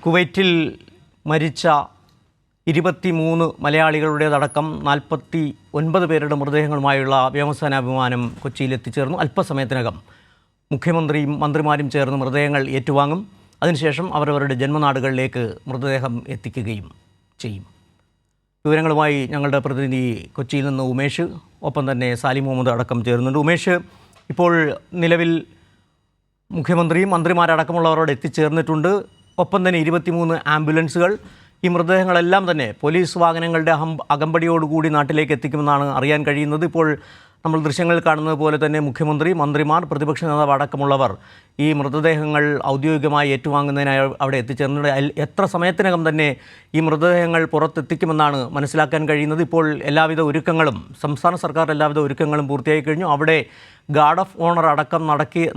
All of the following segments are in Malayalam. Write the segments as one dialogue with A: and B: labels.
A: കുവൈറ്റിൽ മരിച്ച 23 മലയാളികളുടേതടക്കം 49 പേരുടെ മൃതദേഹങ്ങളുമായുള്ള വ്യോമസേനാ വിമാനം കൊച്ചിയിൽ എത്തിച്ചേർന്നു. അല്പസമയത്തിനകം മുഖ്യമന്ത്രിയും മന്ത്രിമാരും ചേർന്ന് മൃതദേഹങ്ങൾ ഏറ്റുവാങ്ങും. അതിനുശേഷം അവരവരുടെ ജന്മനാടുകളിലേക്ക് മൃതദേഹം എത്തിക്കുകയും ചെയ്യും. വിവരങ്ങളുമായി ഞങ്ങളുടെ പ്രതിനിധി കൊച്ചിയിൽ നിന്ന് ഉമേഷ്, ഒപ്പം തന്നെ സാലി മുഹമ്മദ് അടക്കം ചേരുന്നുണ്ട്. ഉമേഷ്, ഇപ്പോൾ നിലവിൽ മുഖ്യമന്ത്രിയും മന്ത്രിമാരടക്കമുള്ളവരോട് എത്തിച്ചേർന്നിട്ടുണ്ട്. ഒപ്പം തന്നെ 23 ആംബുലൻസുകൾ. ഈ മൃതദേഹങ്ങളെല്ലാം തന്നെ പോലീസ് വാഹനങ്ങളുടെ അകമ്പടിയോടുകൂടി നാട്ടിലേക്ക് എത്തിക്കുമെന്നാണ് അറിയാൻ കഴിയുന്നത്. ഇപ്പോൾ നമ്മൾ ദൃശ്യങ്ങളിൽ കാണുന്നത് പോലെ തന്നെ മുഖ്യമന്ത്രി, മന്ത്രിമാർ, പ്രതിപക്ഷ നേതാവ് അടക്കമുള്ളവർ ഈ മൃതദേഹങ്ങൾ ഔദ്യോഗികമായി ഏറ്റുവാങ്ങുന്നതിനായി അവിടെ എത്തിച്ചേർന്നത്. എത്ര സമയത്തിനകം തന്നെ ഈ മൃതദേഹങ്ങൾ പുറത്തെത്തിക്കുമെന്നാണ് മനസ്സിലാക്കാൻ കഴിയുന്നത്. ഇപ്പോൾ എല്ലാവിധ ഒരുക്കങ്ങളും, സംസ്ഥാന സർക്കാർ എല്ലാവിധ ഒരുക്കങ്ങളും പൂർത്തിയായി കഴിഞ്ഞു. അവിടെ ഗാർഡ് ഓഫ് ഓണർ അടക്കം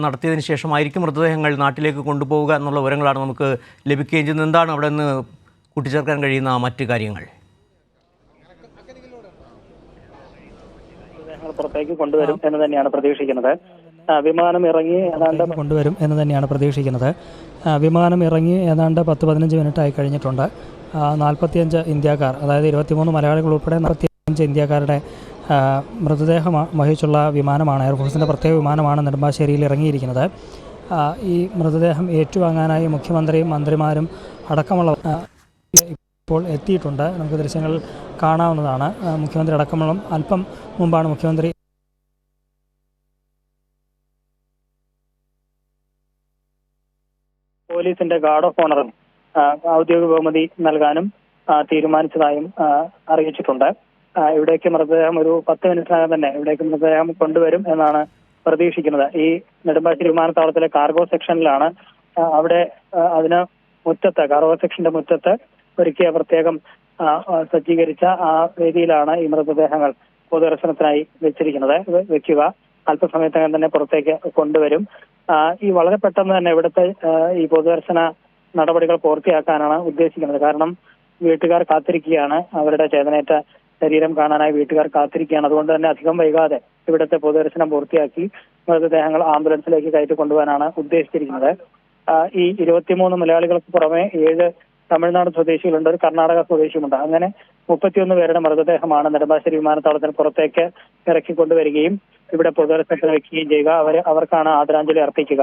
A: നടത്തിയതിന് ശേഷമായിരിക്കും മൃതദേഹങ്ങൾ നാട്ടിലേക്ക് കൊണ്ടുപോവുക എന്നുള്ള വിവരങ്ങളാണ് നമുക്ക് ലഭിക്കുകയും ചെയ്യുന്നത്. എന്താണ് അവിടെ നിന്ന് കൂട്ടിച്ചേർക്കാൻ കഴിയുന്ന മറ്റ് കാര്യങ്ങൾ?
B: പുറത്തേക്ക് കൊണ്ടുവരും എന്ന് തന്നെയാണ് പ്രതീക്ഷിക്കുന്നത്. വിമാനം ഇറങ്ങി ഏതാണ്ട് 10-15 മിനിറ്റ് ആയി കഴിഞ്ഞിട്ടുണ്ട്. 45 ഇന്ത്യക്കാർ, അതായത് 23 മലയാളികൾ ഉൾപ്പെടെ 45 ഇന്ത്യക്കാരുടെ മൃതദേഹം വഹിച്ചുള്ള വിമാനമാണ്, എയർഫോഴ്സിൻ്റെ പ്രത്യേക വിമാനമാണ് നെടുമ്പാശ്ശേരിയിൽ ഇറങ്ങിയിരിക്കുന്നത്. ഈ മൃതദേഹം ഏറ്റുവാങ്ങാനായി മുഖ്യമന്ത്രിയും മന്ത്രിമാരും അടക്കമുള്ള ഇപ്പോൾ എത്തിയിട്ടുണ്ട്. നമുക്ക് ദൃശ്യങ്ങൾ കാണാവുന്നതാണ്. മുഖ്യമന്ത്രി അടക്കമുള്ള അല്പം മുമ്പാണ് മുഖ്യമന്ത്രി പോലീസിന്റെ ഗാർഡ് ഓഫ് ഓണറും ഔദ്യോഗിക ബഹുമതി നൽകാനും തീരുമാനിച്ചതായും അറിയിച്ചിട്ടുണ്ട്. ഇവിടേക്ക് മൃതദേഹം ഒരു 10 മിനിറ്റിനകം തന്നെ ഇവിടേക്ക് മൃതദേഹം കൊണ്ടുവരും എന്നാണ് പ്രതീക്ഷിക്കുന്നത്. ഈ നെടുമ്പാശ്ശേരി വിമാനത്താവളത്തിലെ കാർഗോ സെക്ഷനിലാണ്. അവിടെ അതിന് മുറ്റത്ത്, കാർഗോ സെക്ഷന്റെ മുറ്റത്ത് ഒരുക്കിയ പ്രത്യേകം സജ്ജീകരിച്ച ആ വേദിയിലാണ് ഈ മൃതദേഹങ്ങൾ പൊതുദർശനത്തിനായി വെക്കുക. അല്പസമയത്തിനകം തന്നെ പുറത്തേക്ക് കൊണ്ടുവരും. ഈ വളരെ പെട്ടെന്ന് തന്നെ ഇവിടുത്തെ ഈ പൊതുദർശന നടപടികൾ പൂർത്തിയാക്കാനാണ് ഉദ്ദേശിക്കുന്നത്. കാരണം വീട്ടുകാർ കാത്തിരിക്കുകയാണ്, അവരുടെ ചേതനേറ്റ ശരീരം കാണാനായി വീട്ടുകാർ കാത്തിരിക്കുകയാണ്. അതുകൊണ്ട് തന്നെ അധികം വൈകാതെ ഇവിടുത്തെ പൊതുദർശനം പൂർത്തിയാക്കി മൃതദേഹങ്ങൾ ആംബുലൻസിലേക്ക് കയറ്റി കൊണ്ടുപോകാനാണ് ഉദ്ദേശിച്ചിരിക്കുന്നത്. ഈ 23 മലയാളികൾക്ക് പുറമെ 7 തമിഴ്നാട് സ്വദേശികളുണ്ട്, ഒരു കർണാടക സ്വദേശിയുമുണ്ട്. അങ്ങനെ 31 പേരുടെ മൃതദേഹമാണ് നെടുമ്പാശ്ശേരി വിമാനത്താവളത്തിന് പുറത്തേക്ക് ഇറക്കിക്കൊണ്ടുവരികയും ഇവിടെ പൊതുദർശനത്തിന് വയ്ക്കുകയും ചെയ്യുക. അവർക്കാണ് ആദരാഞ്ജലി അർപ്പിക്കുക.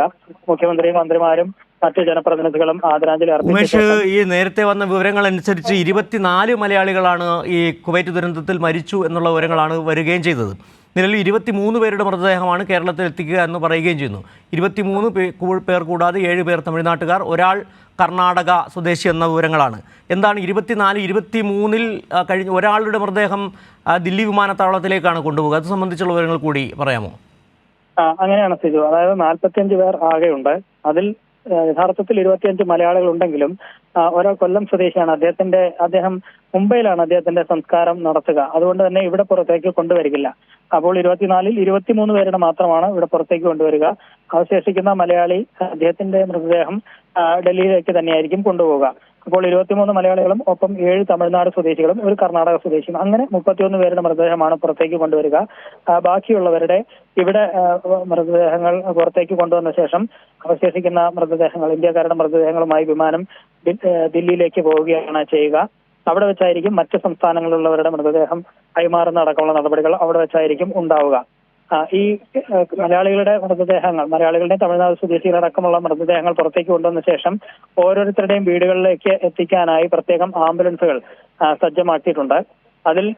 B: മുഖ്യമന്ത്രിയും മന്ത്രിമാരും മറ്റ് ജനപ്രതിനിധികളും ആദരാഞ്ജലി
A: അർപ്പിച്ചു. ഈ നേരത്തെ വന്ന വിവരങ്ങൾ അനുസരിച്ച് 24 മലയാളികളാണ് ഈ കുവൈറ്റ് ദുരന്തത്തിൽ മരിച്ചു എന്നുള്ള വിവരങ്ങളാണ് വരികയും ചെയ്തത്. നിലവിൽ 23 പേരുടെ മൃതദേഹമാണ് കേരളത്തിൽ എത്തിക്കുക എന്ന് പറയുകയും ചെയ്യുന്നു. 23 പേർ കൂടാതെ 7 പേർ തമിഴ്നാട്ടുകാർ, ഒരാൾ കർണാടക സ്വദേശി എന്ന വിവരങ്ങളാണ്. എന്താണ് 23-ൽ കഴിഞ്ഞ ഒരാളുടെ മൃതദേഹം ദില്ലി വിമാനത്താവളത്തിലേക്കാണ് കൊണ്ടുപോകുക? അത് സംബന്ധിച്ചുള്ള വിവരങ്ങൾ കൂടി പറയാമോ?
B: അങ്ങനെയാണ് സിജു. അതായത് 45 പേർ ആകെയുണ്ട്. അതിൽ യഥാർത്ഥത്തിൽ 25 മലയാളികൾ ഉണ്ടെങ്കിലും ഒരാൾ കൊല്ലം സ്വദേശിയാണ്. അദ്ദേഹം മുംബൈയിലാണ് അദ്ദേഹത്തിന്റെ സംസ്കാരം നടത്തുക. അതുകൊണ്ട് തന്നെ ഇവിടെ പുറത്തേക്ക് കൊണ്ടുവരികയില്ല. അപ്പോൾ 24-ൽ 23 പേരുടെ മാത്രമാണ് ഇവിടെ പുറത്തേക്ക് കൊണ്ടുവരിക. അവശേഷിക്കുന്ന മലയാളി അദ്ദേഹത്തിന്റെ മൃതദേഹം ഡൽഹിയിലേക്ക് തന്നെയായിരിക്കും കൊണ്ടുപോവുക. അപ്പോൾ 23 മലയാളികളും ഒപ്പം 7 തമിഴ്നാട് സ്വദേശികളും ഒരു കർണാടക സ്വദേശിയും, അങ്ങനെ 31 പേരുടെ മൃതദേഹമാണ് പുറത്തേക്ക് കൊണ്ടുവരിക. ബാക്കിയുള്ളവരുടെ ഇവിടെ മൃതദേഹങ്ങൾ പുറത്തേക്ക് കൊണ്ടുവന്ന ശേഷം അവശേഷിക്കുന്ന മൃതദേഹങ്ങൾ, ഇന്ത്യക്കാരുടെ മൃതദേഹങ്ങളുമായി വിമാനം ദില്ലിയിലേക്ക് പോവുകയാണ് ചെയ്യുക. അവിടെ വെച്ചായിരിക്കും മറ്റ് സംസ്ഥാനങ്ങളിലുള്ളവരുടെ മൃതദേഹം കൈമാറുന്ന അടക്കമുള്ള നടപടികൾ അവിടെ വെച്ചായിരിക്കും ഉണ്ടാവുക. ഈ മലയാളികളുടെ മൃതദേഹങ്ങൾ, മലയാളികളുടെ തമിഴ്നാട് സ്വദേശികളടക്കമുള്ള മൃതദേഹങ്ങൾ പുറത്തേക്ക് കൊണ്ടുവന്ന ശേഷം ഓരോരുത്തരുടെയും വീടുകളിലേക്ക് എത്തിക്കാനായി പ്രത്യേകം ആംബുലൻസുകൾ സജ്ജമാക്കിയിട്ടുണ്ട്. അതിൽ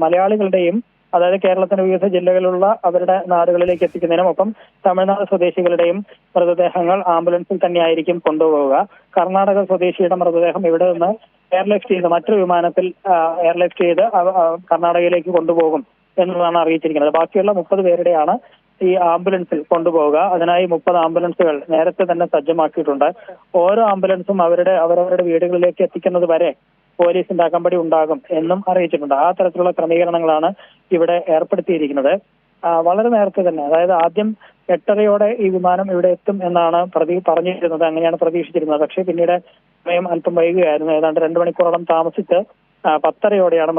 B: മലയാളികളുടെയും, അതായത് കേരളത്തിന്റെ വിവിധ ജില്ലകളിലുള്ള അവരുടെ നാടുകളിലേക്ക് എത്തിക്കുന്നതിനും ഒപ്പം തമിഴ്നാട് സ്വദേശികളുടെയും മൃതദേഹങ്ങൾ ആംബുലൻസിൽ തന്നെയായിരിക്കും കൊണ്ടുപോവുക. കർണാടക സ്വദേശിയുടെ മൃതദേഹം ഇവിടെ നിന്ന് എയർലിഫ്റ്റ് ചെയ്ത് മറ്റൊരു വിമാനത്തിൽ എയർലിഫ്റ്റ് ചെയ്ത് കർണാടകയിലേക്ക് കൊണ്ടുപോകും എന്നതാണ് അറിയിച്ചിരിക്കുന്നത്. ബാക്കിയുള്ള 30 പേരുടെയാണ് ഈ ആംബുലൻസിൽ കൊണ്ടുപോവുക. അതിനായി 30 ആംബുലൻസുകൾ നേരത്തെ തന്നെ സജ്ജമാക്കിയിട്ടുണ്ട്. ഓരോ ആംബുലൻസും അവരവരുടെ വീടുകളിലേക്ക് എത്തിക്കുന്നത് വരെ പോലീസിന്റെ അകമ്പടി ഉണ്ടാകും എന്നും അറിയിച്ചിട്ടുണ്ട്. ആ തരത്തിലുള്ള ക്രമീകരണങ്ങളാണ് ഇവിടെ ഏർപ്പെടുത്തിയിരിക്കുന്നത്. വളരെ നേരത്തെ തന്നെ, അതായത് ആദ്യം 8:30-യോടെ ഈ വിമാനം ഇവിടെ എത്തും എന്നാണ് പറഞ്ഞിരുന്നത്, അങ്ങനെയാണ് പ്രതീക്ഷിച്ചിരുന്നത്. പക്ഷേ പിന്നീട് സമയം അല്പം വൈകുകയായിരുന്നു. ഏതാണ്ട് 2 മണിക്കൂറോളം താമസിച്ച് 10:30-യോടെയാണ്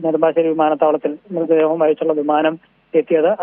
B: നെടുമ്പാശ്ശേരി വിമാനത്താവളത്തിൽ മൃതദേഹം വഹിച്ചുള്ള വിമാനം എത്തിയത്.